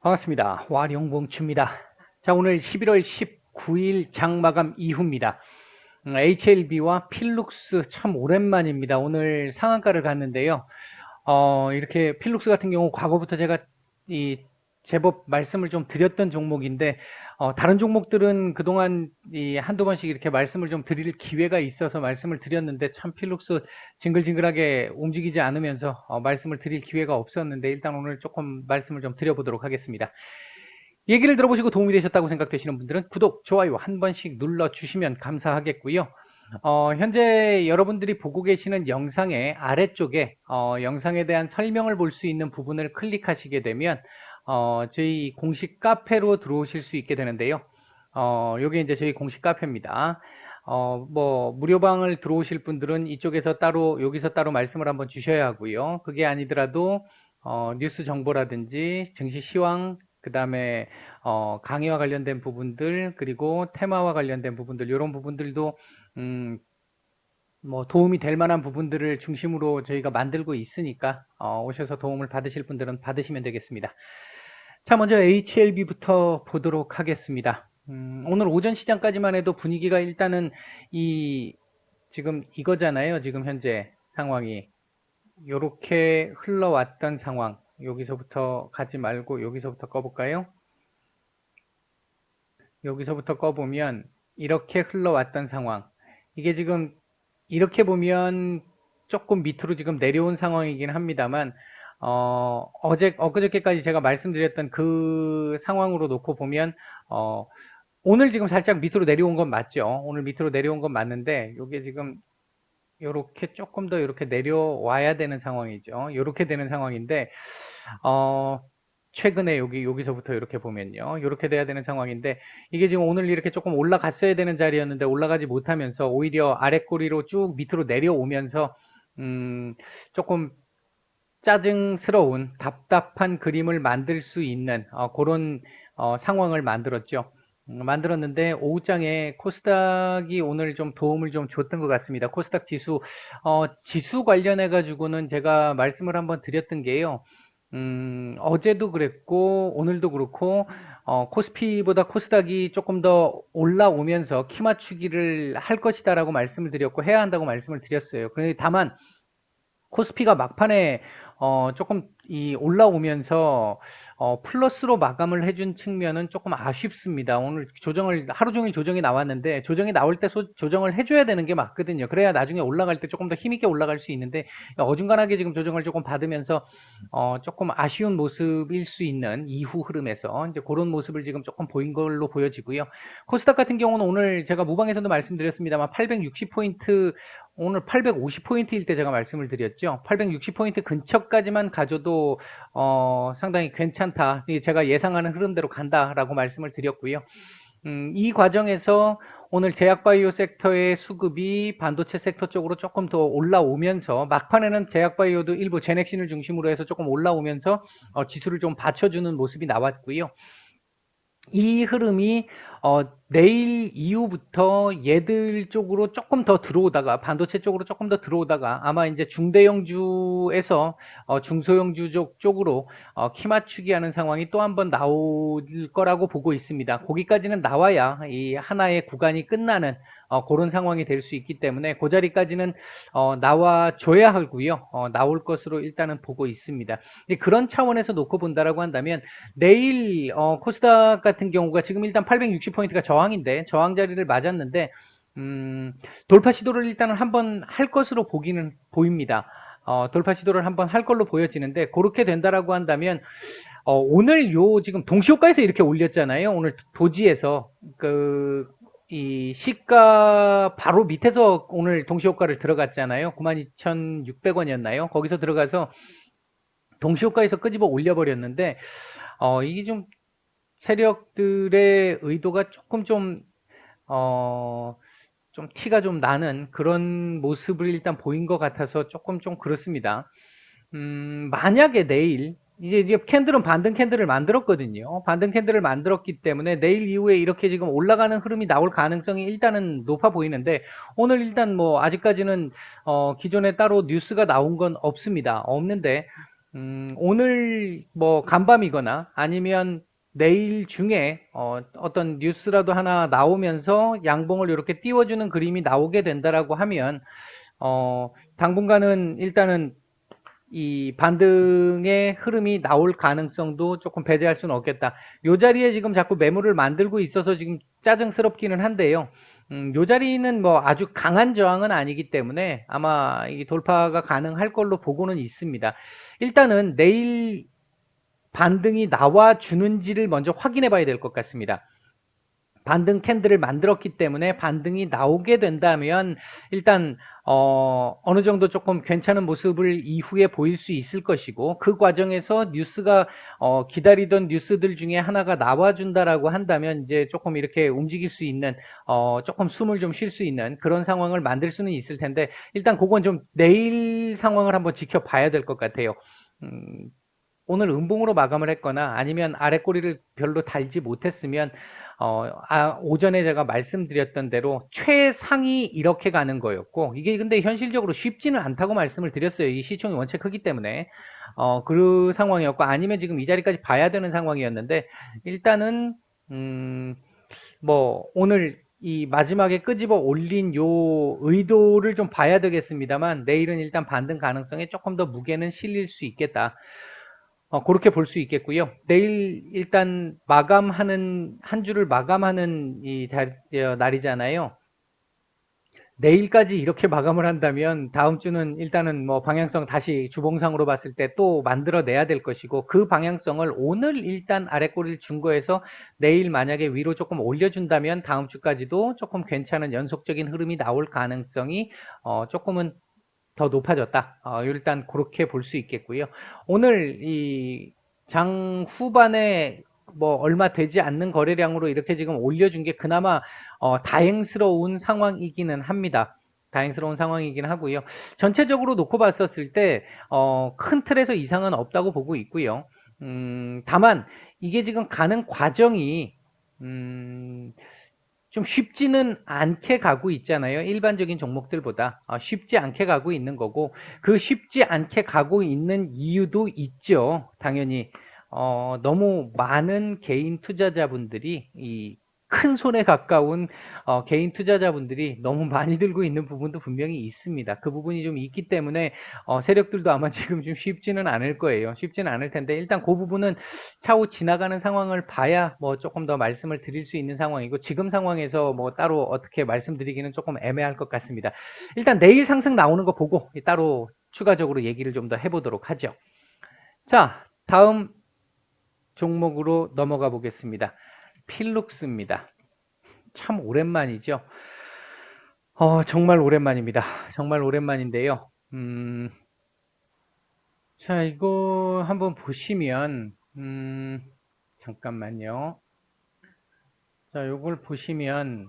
반갑습니다. 와룡봉추입니다. 자, 오늘 11월 19일 장마감 이후입니다. HLB와 필룩스 참 오랜만입니다. 오늘 상한가를 갔는데요. 이렇게 필룩스 같은 경우 과거부터 제가 이 제법 말씀을 좀 드렸던 종목인데, 다른 종목들은 그동안 한두 번씩 이렇게 말씀을 좀 드릴 기회가 있어서 말씀을 드렸는데, 참 필룩스 징글징글하게 움직이지 않으면서 말씀을 드릴 기회가 없었는데, 일단 오늘 조금 말씀을 좀 드려보도록 하겠습니다. 얘기를 들어보시고 도움이 되셨다고 생각되시는 분들은 구독, 좋아요 한 번씩 눌러주시면 감사하겠고요. 현재 여러분들이 보고 계시는 영상의 아래쪽에 영상에 대한 설명을 볼 수 있는 부분을 클릭하시게 되면 저희 공식 카페로 들어오실 수 있게 되는데요. 요게 이제 저희 공식 카페입니다. 뭐 무료방을 들어오실 분들은 이쪽에서 따로 여기서 따로 말씀을 한번 주셔야 하고요. 그게 아니더라도 뉴스 정보라든지 증시 시황, 그 다음에 강의와 관련된 부분들, 그리고 테마와 관련된 부분들, 이런 부분들도 뭐 도움이 될 만한 부분들을 중심으로 저희가 만들고 있으니까 오셔서 도움을 받으실 분들은 받으시면 되겠습니다. 자, 먼저 HLB부터 보도록 하겠습니다. 오늘 오전 시장까지만 해도 분위기가 일단은 지금 이거잖아요. 지금 현재 상황이 요렇게 흘러왔던 상황. 여기서부터 가지 말고 여기서부터 꺼볼까요? 여기서부터 꺼보면 이렇게 흘러왔던 상황. 이게 지금 이렇게 보면 조금 밑으로 지금 내려온 상황이긴 합니다만 엊그저께까지 제가 말씀드렸던 그 상황으로 놓고 보면 오늘 지금 살짝 밑으로 내려온 건 맞죠. 오늘 밑으로 내려온 건 맞는데 이게 지금 요렇게 조금 더 이렇게 내려와야 되는 상황이죠. 요렇게 되는 상황인데 최근에 여기서부터 이렇게 보면요. 이렇게 돼야 되는 상황인데 이게 지금 오늘 이렇게 조금 올라갔어야 되는 자리였는데 올라가지 못하면서 오히려 아랫꼬리로 쭉 밑으로 내려오면서 조금 짜증스러운 답답한 그림을 만들 수 있는 그런 상황을 만들었죠. 만들었는데 오후장에 코스닥이 오늘 좀 도움을 좀 줬던 것 같습니다. 코스닥 지수 지수 관련해 가지고는 제가 말씀을 한번 드렸던 게요. 어제도 그랬고 오늘도 그렇고 코스피보다 코스닥이 조금 더 올라오면서 키 맞추기를 할 것이다라고 말씀을 드렸고 해야 한다고 말씀을 드렸어요. 그런데 다만 코스피가 막판에 조금 올라오면서 플러스로 마감을 해준 측면은 조금 아쉽습니다. 오늘 하루 종일 조정이 나왔는데 조정이 나올 때 조정을 해줘야 되는 게 맞거든요. 그래야 나중에 올라갈 때 조금 더 힘있게 올라갈 수 있는데 어중간하게 지금 조정을 조금 받으면서 조금 아쉬운 모습일 수 있는 이후 흐름에서 이제 그런 모습을 지금 조금 보인 걸로 보여지고요. 코스닥 같은 경우는 오늘 제가 무방에서도 말씀드렸습니다만 860포인트 오늘 850포인트일 때 제가 말씀을 드렸죠. 860포인트 근처까지만 가져도 상당히 괜찮다. 제가 예상하는 흐름대로 간다라고 말씀을 드렸고요. 이 과정에서 오늘 제약바이오 섹터의 수급이 반도체 섹터 쪽으로 조금 더 올라오면서 막판에는 제약바이오도 일부 제넥신을 중심으로 해서 조금 올라오면서 지수를 좀 받쳐주는 모습이 나왔고요. 이 흐름이 내일 이후부터 얘들 쪽으로 조금 더 들어오다가 반도체 쪽으로 조금 더 들어오다가 아마 이제 중대형주에서 중소형주 쪽으로 키 맞추기 하는 상황이 또 한번 나올 거라고 보고 있습니다. 거기까지는 나와야 이 하나의 구간이 끝나는 그런 상황이 될 수 있기 때문에 그 자리까지는 나와줘야 하고요. 나올 것으로 일단은 보고 있습니다. 그런 차원에서 놓고 본다라고 한다면 내일 코스닥 같은 경우가 지금 일단 860포인트가 저항인데 저항 자리를 맞았는데 돌파 시도를 일단은 한번 할 것으로 보기는 보입니다. 돌파 시도를 한번 할 걸로 보여지는데 그렇게 된다라고 한다면 오늘 지금 동시호가에서 이렇게 올렸잖아요. 오늘 도지에서 이 시가 바로 밑에서 오늘 동시호가를 들어갔잖아요. 92,600원이었나요? 거기서 들어가서 동시호가에서 끄집어 올려버렸는데 이게 좀 세력들의 의도가 조금 좀 티가 좀 나는 그런 모습을 일단 보인 것 같아서 조금 좀 그렇습니다. 만약에 내일 이제 캔들은 반등 캔들을 만들었거든요. 반등 캔들을 만들었기 때문에 내일 이후에 이렇게 지금 올라가는 흐름이 나올 가능성이 일단은 높아 보이는데 오늘 일단 뭐 아직까지는 기존에 따로 뉴스가 나온 건 없습니다. 없는데 오늘 뭐 간밤이거나 아니면 내일 중에 어떤 뉴스라도 하나 나오면서 양봉을 이렇게 띄워주는 그림이 나오게 된다라고 하면 당분간은 일단은 이 반등의 흐름이 나올 가능성도 조금 배제할 수는 없겠다. 요 자리에 지금 자꾸 매물을 만들고 있어서 지금 짜증스럽기는 한데요. 요 자리는 뭐 아주 강한 저항은 아니기 때문에 아마 이 돌파가 가능할 걸로 보고는 있습니다. 일단은 내일 반등이 나와주는지를 먼저 확인해 봐야 될 것 같습니다. 반등 캔들을 만들었기 때문에 반등이 나오게 된다면 일단 어느 정도 조금 괜찮은 모습을 이후에 보일 수 있을 것이고, 그 과정에서 뉴스가 기다리던 뉴스들 중에 하나가 나와준다라고 한다면 이제 조금 이렇게 움직일 수 있는 조금 숨을 좀 쉴 수 있는 그런 상황을 만들 수는 있을 텐데, 일단 그건 좀 내일 상황을 한번 지켜봐야 될 것 같아요. 오늘 음봉으로 마감을 했거나 아니면 아래 꼬리를 별로 달지 못했으면 오전에 제가 말씀드렸던 대로 최상이 이렇게 가는 거였고, 이게 근데 현실적으로 쉽지는 않다고 말씀을 드렸어요. 이 시총이 원체 크기 때문에 그 상황이었고, 아니면 지금 이 자리까지 봐야 되는 상황이었는데, 일단은 뭐 오늘 이 마지막에 끄집어 올린 요 의도를 좀 봐야 되겠습니다만, 내일은 일단 반등 가능성에 조금 더 무게는 실릴 수 있겠다. 그렇게 볼 수 있겠고요. 내일 일단 마감하는, 한 주를 마감하는 날이잖아요. 내일까지 이렇게 마감을 한다면 다음 주는 일단은 뭐 방향성 다시 주봉상으로 봤을 때 또 만들어내야 될 것이고, 그 방향성을 오늘 일단 아래 꼬리를 준 거에서 내일 만약에 위로 조금 올려준다면 다음 주까지도 조금 괜찮은 연속적인 흐름이 나올 가능성이 조금은 더 높아졌다. 일단 그렇게 볼 수 있겠고요. 오늘 이 장 후반에 뭐 얼마 되지 않는 거래량으로 이렇게 지금 올려준 게 그나마 다행스러운 상황이기는 합니다. 다행스러운 상황이긴 하고요. 전체적으로 놓고 봤었을 때 큰 틀에서 이상은 없다고 보고 있고요. 다만 이게 지금 가는 과정이 좀 쉽지는 않게 가고 있잖아요. 일반적인 종목들보다 쉽지 않게 가고 있는 거고, 그 쉽지 않게 가고 있는 이유도 있죠. 당연히 너무 많은 개인 투자자분들이 이 큰 손에 가까운 개인 투자자분들이 너무 많이 들고 있는 부분도 분명히 있습니다. 그 부분이 좀 있기 때문에 세력들도 아마 지금 좀 쉽지는 않을 거예요. 쉽지는 않을 텐데, 일단 그 부분은 차후 지나가는 상황을 봐야 뭐 조금 더 말씀을 드릴 수 있는 상황이고, 지금 상황에서 뭐 따로 어떻게 말씀드리기는 조금 애매할 것 같습니다. 일단 내일 상승 나오는 거 보고 따로 추가적으로 얘기를 좀 더 해보도록 하죠. 자, 다음 종목으로 넘어가 보겠습니다. 필룩스입니다. 참 오랜만이죠. 정말 오랜만입니다. 정말 오랜만인데요. 자, 이거 한번 보시면, 잠깐만요. 자, 요걸 보시면,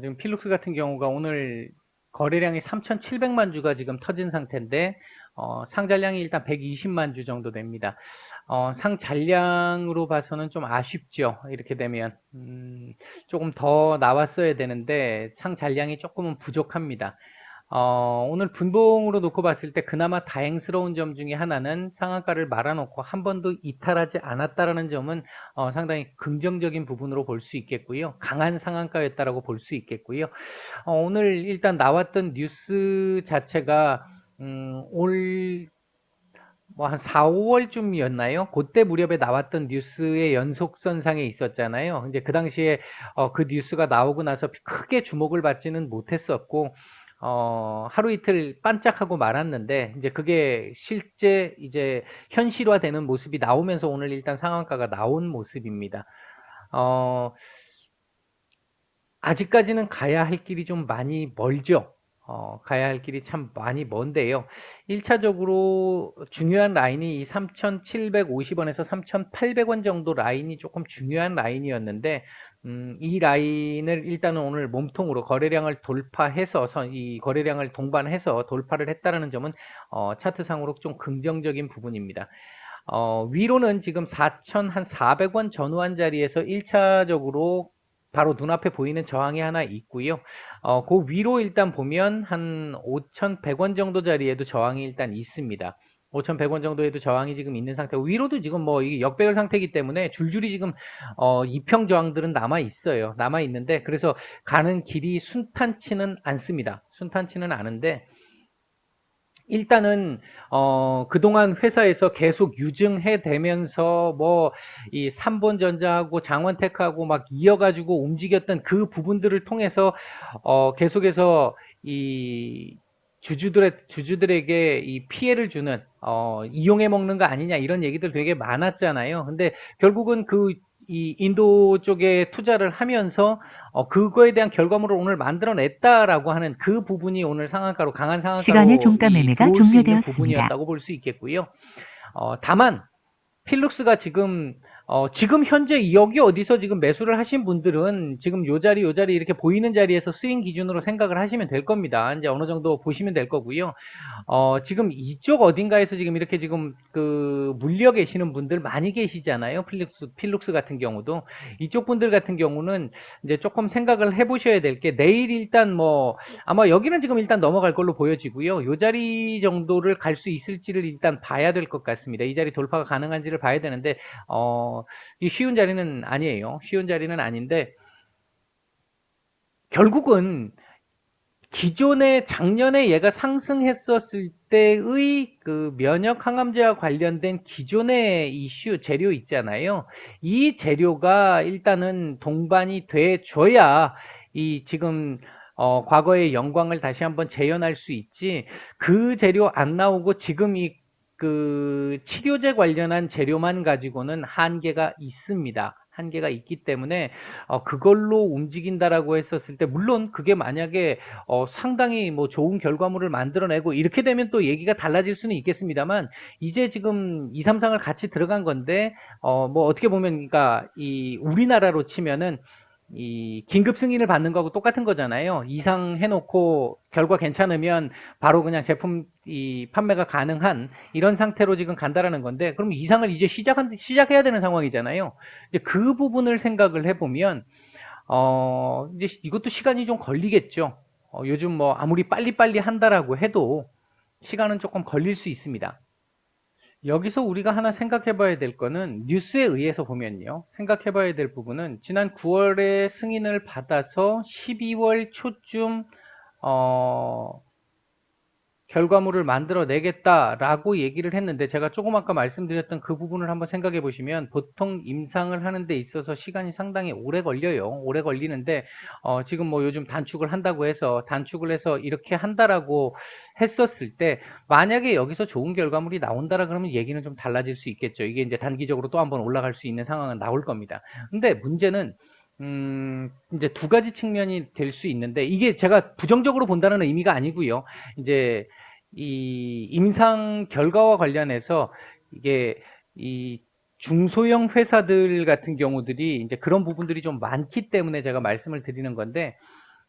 지금 필룩스 같은 경우가 오늘 거래량이 3,700만 주가 지금 터진 상태인데, 상잔량이 일단 120만 주 정도 됩니다. 상잔량으로 봐서는 좀 아쉽죠. 이렇게 되면. 조금 더 나왔어야 되는데, 상잔량이 조금은 부족합니다. 오늘 분봉으로 놓고 봤을 때 그나마 다행스러운 점 중에 하나는 상한가를 말아놓고 한 번도 이탈하지 않았다라는 점은 상당히 긍정적인 부분으로 볼 수 있겠고요. 강한 상한가였다라고 볼 수 있겠고요. 오늘 일단 나왔던 뉴스 자체가 올 뭐 한 4, 5월쯤이었나요? 그때 무렵에 나왔던 뉴스의 연속선상에 있었잖아요. 이제 그 당시에 그 뉴스가 나오고 나서 크게 주목을 받지는 못했었고, 하루 이틀 반짝하고 말았는데, 이제 그게 실제 이제 현실화되는 모습이 나오면서 오늘 일단 상한가가 나온 모습입니다. 아직까지는 가야 할 길이 좀 많이 멀죠. 가야 할 길이 참 많이 먼데요. 1차적으로 중요한 라인이 3,750원에서 3,800원 정도 라인이 조금 중요한 라인이었는데, 이 라인을 일단은 오늘 몸통으로 거래량을 돌파해서 이 거래량을 동반해서 돌파를 했다라는 점은 차트상으로 좀 긍정적인 부분입니다. 위로는 지금 4,400원 전후한 자리에서 1차적으로 바로 눈앞에 보이는 저항이 하나 있고요. 그 위로 일단 보면 한 5,100원 정도 자리에도 저항이 일단 있습니다. 5,100원 정도에도 저항이 지금 있는 상태고, 위로도 지금 뭐 이게 역배열 상태이기 때문에 줄줄이 지금 이평 저항들은 남아 있어요. 남아 있는데, 그래서 가는 길이 순탄치는 않습니다. 순탄치는 않은데, 일단은 그동안 회사에서 계속 유증해 대면서 뭐 이 삼본전자하고 장원테크하고 막 이어가지고 움직였던 그 부분들을 통해서 계속해서 이 주주들에게 이 피해를 주는 이용해 먹는 거 아니냐 이런 얘기들 되게 많았잖아요. 근데 결국은 이 인도 쪽에 투자를 하면서 그거에 대한 결과물을 오늘 만들어냈다라고 하는 그 부분이 오늘 상한가로, 강한 시간의 상한가로 종가 매매가 들어올 수 있는 종료되었습니다. 부분이었다고 볼 수 있겠고요. 다만 필룩스가 지금 현재 여기 어디서 지금 매수를 하신 분들은 지금 요 자리 이렇게 보이는 자리에서 스윙 기준으로 생각을 하시면 될 겁니다. 이제 어느 정도 보시면 될 거고요. 지금 이쪽 어딘가에서 지금 이렇게 지금 물려 계시는 분들 많이 계시잖아요. 필룩스 같은 경우도. 이쪽 분들 같은 경우는 이제 조금 생각을 해 보셔야 될 게, 내일 일단 뭐, 아마 여기는 지금 일단 넘어갈 걸로 보여지고요. 요 자리 정도를 갈 수 있을지를 일단 봐야 될 것 같습니다. 이 자리 돌파가 가능한지를 봐야 되는데, 이 쉬운 자리는 아니에요. 쉬운 자리는 아닌데, 결국은 기존에 작년에 얘가 상승했었을 때의 그 면역 항암제와 관련된 기존의 이슈 재료 있잖아요. 이 재료가 일단은 동반이 돼 줘야 이 지금 과거의 영광을 다시 한번 재현할 수 있지, 그 재료 안 나오고 지금 그 치료제 관련한 재료만 가지고는 한계가 있습니다. 한계가 있기 때문에 그걸로 움직인다라고 했었을 때, 물론 그게 만약에 상당히 뭐 좋은 결과물을 만들어내고 이렇게 되면 또 얘기가 달라질 수는 있겠습니다만, 이제 지금 2, 3상을 같이 들어간 건데 뭐 어떻게 보면, 그러니까 이 우리나라로 치면은 이 긴급 승인을 받는 거하고 똑같은 거잖아요. 이상 해놓고 결과 괜찮으면 바로 그냥 제품 판매가 가능한 이런 상태로 지금 간다라는 건데, 그럼 이상을 이제 시작해야 되는 상황이잖아요. 이제 그 부분을 생각을 해보면 이제 이것도 시간이 좀 걸리겠죠. 요즘 뭐 아무리 빨리빨리 한다라고 해도 시간은 조금 걸릴 수 있습니다. 여기서 우리가 하나 생각해 봐야 될 거는, 뉴스에 의해서 보면요, 생각해 봐야 될 부분은, 지난 9월에 승인을 받아서 12월 초쯤 결과물을 만들어내겠다라고 얘기를 했는데, 제가 조금 아까 말씀드렸던 그 부분을 한번 생각해 보시면, 보통 임상을 하는 데 있어서 시간이 상당히 오래 걸려요. 오래 걸리는데 지금 뭐 요즘 단축을 해서 이렇게 한다라고 했었을 때, 만약에 여기서 좋은 결과물이 나온다라 그러면 얘기는 좀 달라질 수 있겠죠. 이게 이제 단기적으로 또 한번 올라갈 수 있는 상황은 나올 겁니다. 근데 문제는 이제 두 가지 측면이 될 수 있는데, 이게 제가 부정적으로 본다는 의미가 아니고요. 이제 이 임상 결과와 관련해서 이게 이 중소형 회사들 같은 경우들이 이제 그런 부분들이 좀 많기 때문에 제가 말씀을 드리는 건데,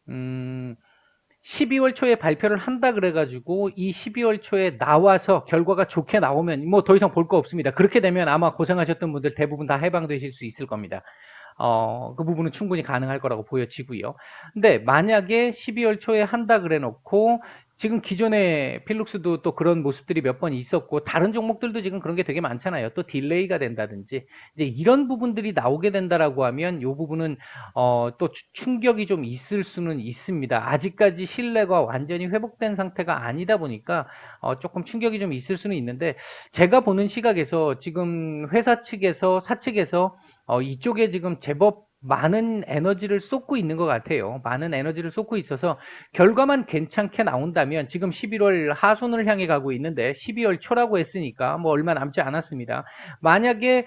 12월 초에 발표를 한다 그래가지고 이 12월 초에 나와서 결과가 좋게 나오면 뭐 더 이상 볼 거 없습니다. 그렇게 되면 아마 고생하셨던 분들 대부분 다 해방되실 수 있을 겁니다. 그 부분은 충분히 가능할 거라고 보여지고요. 근데 만약에 12월 초에 한다 그래 놓고, 지금 기존에 필룩스도 또 그런 모습들이 몇 번 있었고, 다른 종목들도 지금 그런 게 되게 많잖아요. 또 딜레이가 된다든지. 이제 이런 부분들이 나오게 된다라고 하면, 이 부분은 또 충격이 좀 있을 수는 있습니다. 아직까지 신뢰가 완전히 회복된 상태가 아니다 보니까 조금 충격이 좀 있을 수는 있는데, 제가 보는 시각에서 지금 회사 측에서, 사측에서 이쪽에 지금 제법 많은 에너지를 쏟고 있는 것 같아요. 많은 에너지를 쏟고 있어서 결과만 괜찮게 나온다면, 지금 11월 하순을 향해 가고 있는데 12월 초라고 했으니까 뭐 얼마 남지 않았습니다. 만약에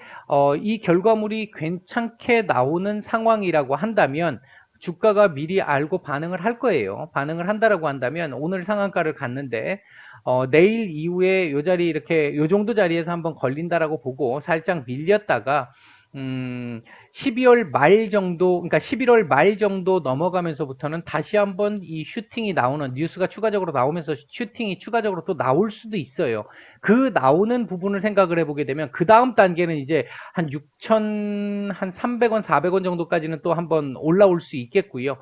이 결과물이 괜찮게 나오는 상황이라고 한다면 주가가 미리 알고 반응을 할 거예요. 반응을 한다라고 한다면 오늘 상한가를 갔는데 내일 이후에 요 자리, 이렇게 요 정도 자리에서 한번 걸린다라고 보고 살짝 밀렸다가 12월 말 정도, 그러니까 11월 말 정도 넘어가면서부터는 다시 한번 이 슈팅이 나오는 뉴스가 추가적으로 나오면서 슈팅이 추가적으로 또 나올 수도 있어요. 그 나오는 부분을 생각을 해보게 되면 그 다음 단계는 이제 한 6천, 한 300원, 400원 정도까지는 또 한번 올라올 수 있겠고요.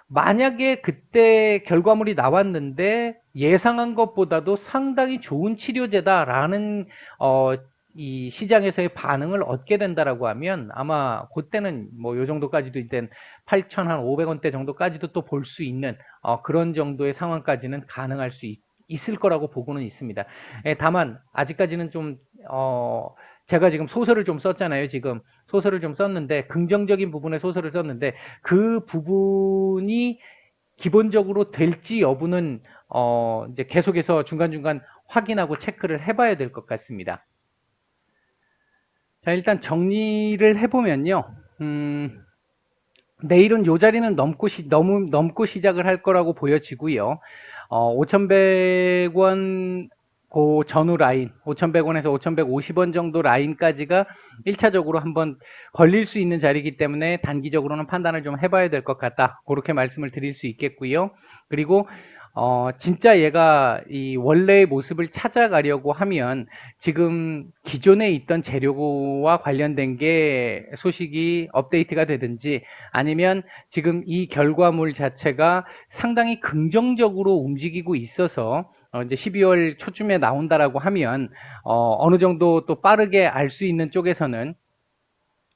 만약에 그때 결과물이 나왔는데 예상한 것보다도 상당히 좋은 치료제다라는 이 시장에서의 반응을 얻게 된다라고 하면 아마 그때는 뭐 요 정도까지도 일단 8,500원대 정도까지도 또 볼 수 있는 그런 정도의 상황까지는 가능할 수 있을 거라고 보고는 있습니다. 다만 아직까지는 좀 제가 지금 소설을 좀 썼잖아요. 지금 소설을 좀 썼는데 긍정적인 부분의 소설을 썼는데 그 부분이 기본적으로 될지 여부는 이제 계속해서 중간중간 확인하고 체크를 해봐야 될 것 같습니다. 자, 일단 정리를 해보면요. 내일은 요 자리는 넘고 시작을 할 거라고 보여지고요. 5,100원 그 전후 라인, 5,100원에서 5,150원 정도 라인까지가 1차적으로 한번 걸릴 수 있는 자리이기 때문에 단기적으로는 판단을 좀 해봐야 될 것 같다. 그렇게 말씀을 드릴 수 있겠고요. 그리고 진짜 얘가 이 원래의 모습을 찾아가려고 하면 지금 기존에 있던 재료와 관련된 게 소식이 업데이트가 되든지 아니면 지금 이 결과물 자체가 상당히 긍정적으로 움직이고 있어서 이제 12월 초쯤에 나온다라고 하면 어느 정도 또 빠르게 알 수 있는 쪽에서는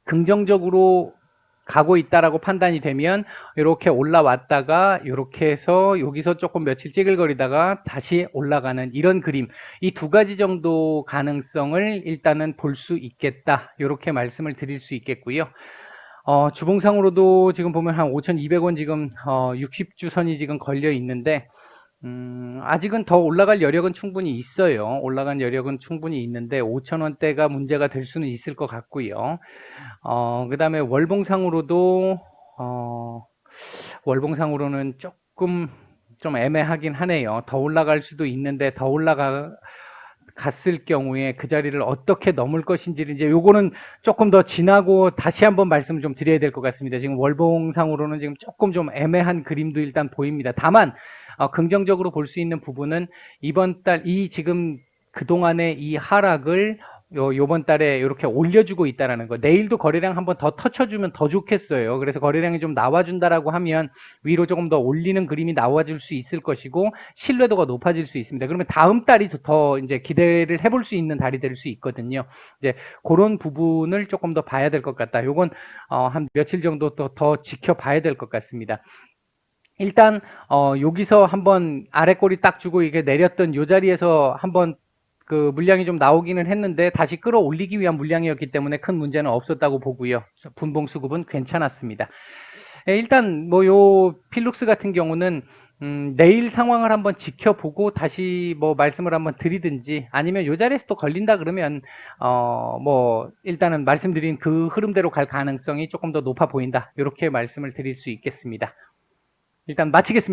긍정적으로 가고 있다라고 판단이 되면 이렇게 올라왔다가 이렇게 해서 여기서 조금 며칠 찌글거리다가 다시 올라가는 이런 그림, 이 두 가지 정도 가능성을 일단은 볼 수 있겠다, 이렇게 말씀을 드릴 수 있겠고요. 주봉상으로도 지금 보면 한 5,200원 지금 60주선이 지금 걸려 있는데 아직은 더 올라갈 여력은 충분히 있어요. 올라간 여력은 충분히 있는데 5,000원대가 문제가 될 수는 있을 것 같고요. 그 다음에 월봉상으로는 조금 좀 애매하긴 하네요. 더 올라갈 수도 있는데 더 갔을 경우에 그 자리를 어떻게 넘을 것인지를 이제 요거는 조금 더 지나고 다시 한번 말씀을 좀 드려야 될 것 같습니다. 지금 월봉상으로는 지금 조금 좀 애매한 그림도 일단 보입니다. 다만 긍정적으로 볼 수 있는 부분은 이번 달 이 지금 그동안의 이 하락을 요번 달에 이렇게 올려주고 있다라는 거. 내일도 거래량 한번 더 터쳐주면 더 좋겠어요. 그래서 거래량이 좀 나와준다라고 하면 위로 조금 더 올리는 그림이 나와줄 수 있을 것이고 신뢰도가 높아질 수 있습니다. 그러면 다음 달이 더 이제 기대를 해볼 수 있는 달이 될 수 있거든요. 이제 그런 부분을 조금 더 봐야 될 것 같다. 요건 한 며칠 정도 더 지켜봐야 될 것 같습니다. 일단 여기서 한번 아래 꼬리 딱 주고 이게 내렸던 요 자리에서 한번 그 물량이 좀 나오기는 했는데 다시 끌어올리기 위한 물량이었기 때문에 큰 문제는 없었다고 보고요. 분봉 수급은 괜찮았습니다. 일단 뭐 요 필룩스 같은 경우는 내일 상황을 한번 지켜보고 다시 뭐 말씀을 한번 드리든지 아니면 요 자리에서 또 걸린다 그러면 뭐 일단은 말씀드린 그 흐름대로 갈 가능성이 조금 더 높아 보인다. 이렇게 말씀을 드릴 수 있겠습니다. 일단 마치겠습니다.